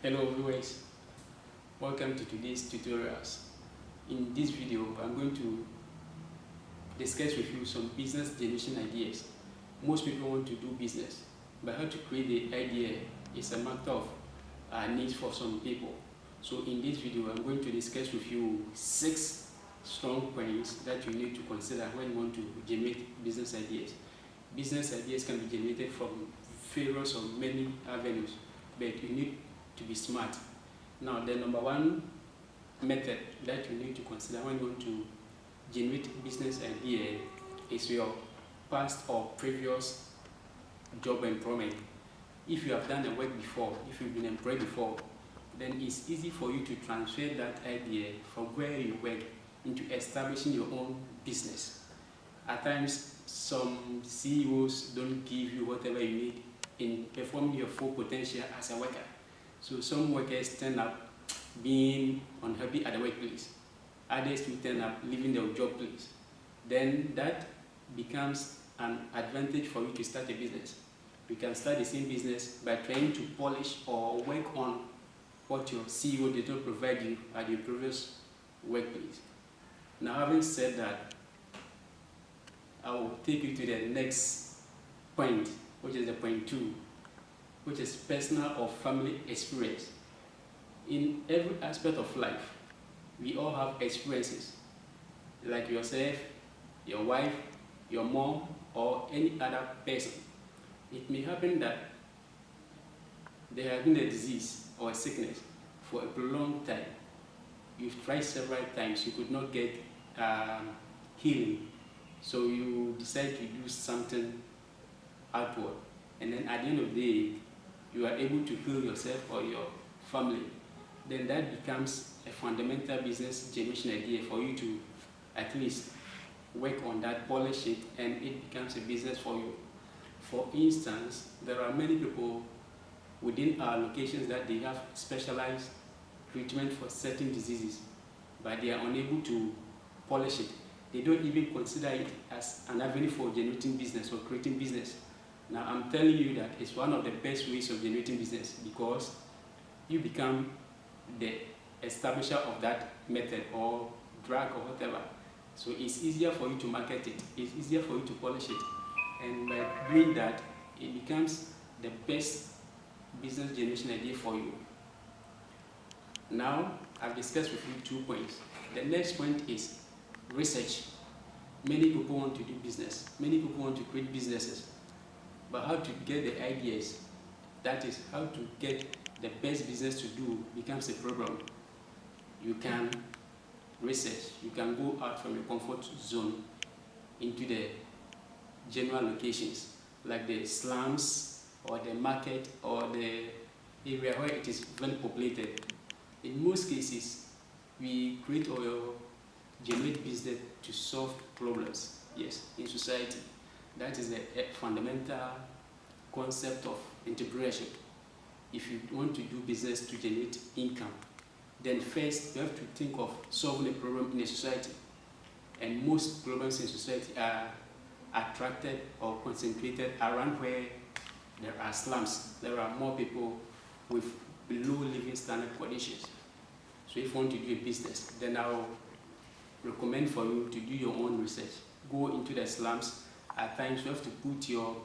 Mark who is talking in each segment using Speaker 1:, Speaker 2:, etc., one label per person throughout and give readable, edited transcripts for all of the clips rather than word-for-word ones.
Speaker 1: Hello viewers, welcome to today's tutorials. In this video, I'm going to discuss with you some business generation ideas. Most people want to do business, but how to create the idea is a matter of needs for some people. So in this video, I'm going to discuss with you 6 strong points that you need to consider when you want to generate business ideas. Business ideas can be generated from various or many avenues, but you need to be smart. Now, the number one method that you need to consider when you want to generate business idea is your past or previous job employment. If you have done the work before, if you've been employed before, then it's easy for you to transfer that idea from where you work into establishing your own business. At times, some CEOs don't give you whatever you need in performing your full potential as a worker. So some workers turn up being unhappy at the workplace. Others will turn up leaving their job place. Then that becomes an advantage for you to start a business. You can start the same business by trying to polish or work on what your CEO did not provide you at your previous workplace. Now, having said that, I will take you to the next point, which is the point 2, which is personal or family experience. In every aspect of life, we all have experiences, like yourself, your wife, your mom, or any other person. It may happen that there has been a disease or a sickness for a prolonged time. You've tried several times, you could not get healing. So you decide to do something outward. And then at the end of the day, you are able to heal yourself or your family. Then that becomes a fundamental business generation idea for you to at least work on that, polish it, and it becomes a business for you. For instance, there are many people within our locations that they have specialized treatment for certain diseases, but they are unable to polish it. They don't even consider it as an avenue for generating business or creating business. Now, I'm telling you that it's one of the best ways of generating business because you become the establisher of that method or drug or whatever. So it's easier for you to market it, it's easier for you to polish it. And by doing that, it becomes the best business generation idea for you. Now, I've discussed with you 2 points. The next point is research. Many people want to do business. Many people want to create businesses. But how to get the ideas, that is, how to get the best business to do becomes a problem. You can research. You can go out from your comfort zone into the general locations, like the slums or the market or the area where it is very populated. In most cases, we create or generate business to solve problems, yes, in society. That is the fundamental concept of entrepreneurship. If you want to do business to generate income, then first you have to think of solving a problem in a society. And most problems in society are attracted or concentrated around where there are slums. There are more people with below living standard conditions. So if you want to do a business, then I'll recommend for you to do your own research. Go into the slums. At times you have to put your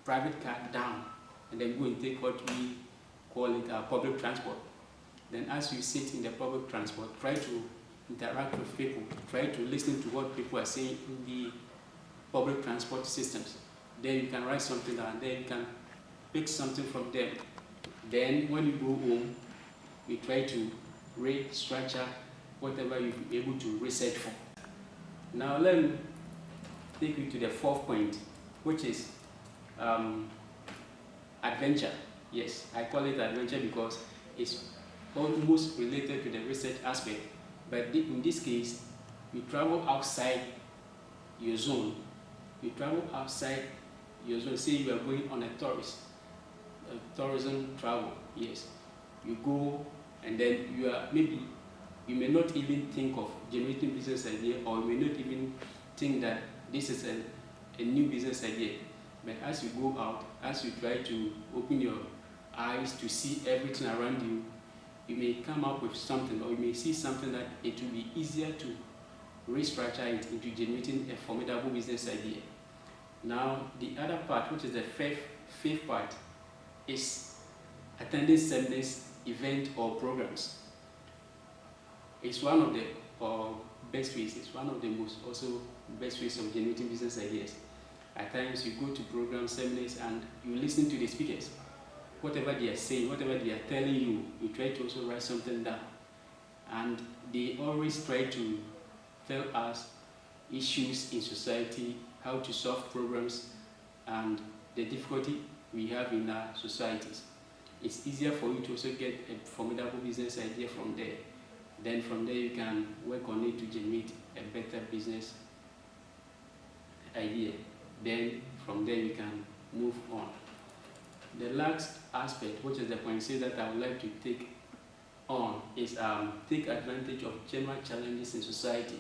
Speaker 1: private car down and then go and take what we call it public transport. Then as you sit in the public transport, try to interact with people, try to listen to what people are saying in the public transport systems. Then you can write something down, then you can pick something from them. Then when you go home, you try to restructure whatever you've been able to research for. Now let me take you to the 4th point, which is adventure. Yes, I call it adventure because it's almost related to the research aspect. But in this case, you travel outside your zone. You travel outside your zone. Say you are going on a tourism travel. Yes, you go and then you may not even think of generating business idea, or you may not even think that this is a new business idea. But as you go out, as you try to open your eyes to see everything around you, you may come up with something, or you may see something that it will be easier to restructure it into generating a formidable business idea. Now, the other part, which is the fifth part, is attending seminars, events, or programs. It's one of the best ways, it's one of the most also best ways of generating business ideas. At times you go to programs, seminars, and you listen to the speakers. Whatever they are saying, whatever they are telling you, you try to also write something down. And they always try to tell us issues in society, how to solve problems, and the difficulty we have in our societies. It's easier for you to also get a formidable business idea from there. Then from there you can work on it to generate a better business idea. Then from there you can move on. The last aspect, which is the point that I would like to take on, is take advantage of general challenges in society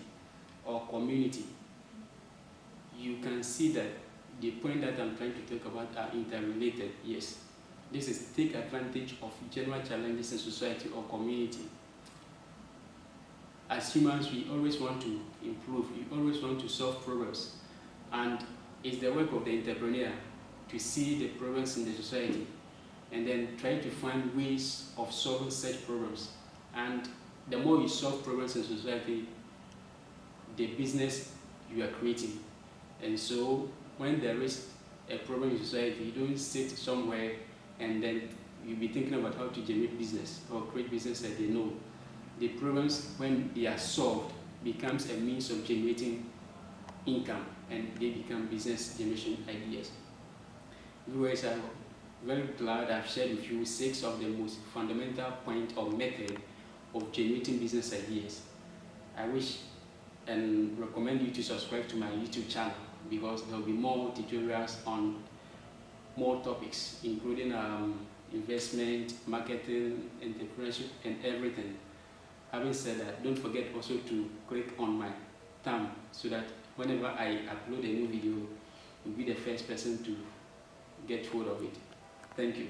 Speaker 1: or community. You can see that the point that I'm trying to talk about are interrelated. Yes, this is take advantage of general challenges in society or community. As humans, we always want to improve, we always want to solve problems, and it's the work of the entrepreneur to see the problems in the society and then try to find ways of solving such problems. And the more you solve problems in society, the business you are creating. And so when there is a problem in society, you don't sit somewhere and then you'll be thinking about how to generate business or create business idea. No. The problems, when they are solved, becomes a means of generating income, and they become business generation ideas. Viewers, I'm very glad I've shared with you 6 of the most fundamental points or method of generating business ideas. I wish and recommend you to subscribe to my YouTube channel, because there will be more tutorials on more topics, including investment, marketing, entrepreneurship, and everything. Having said that, don't forget also to click on my thumb so that whenever I upload a new video, you'll be the first person to get hold of it. Thank you.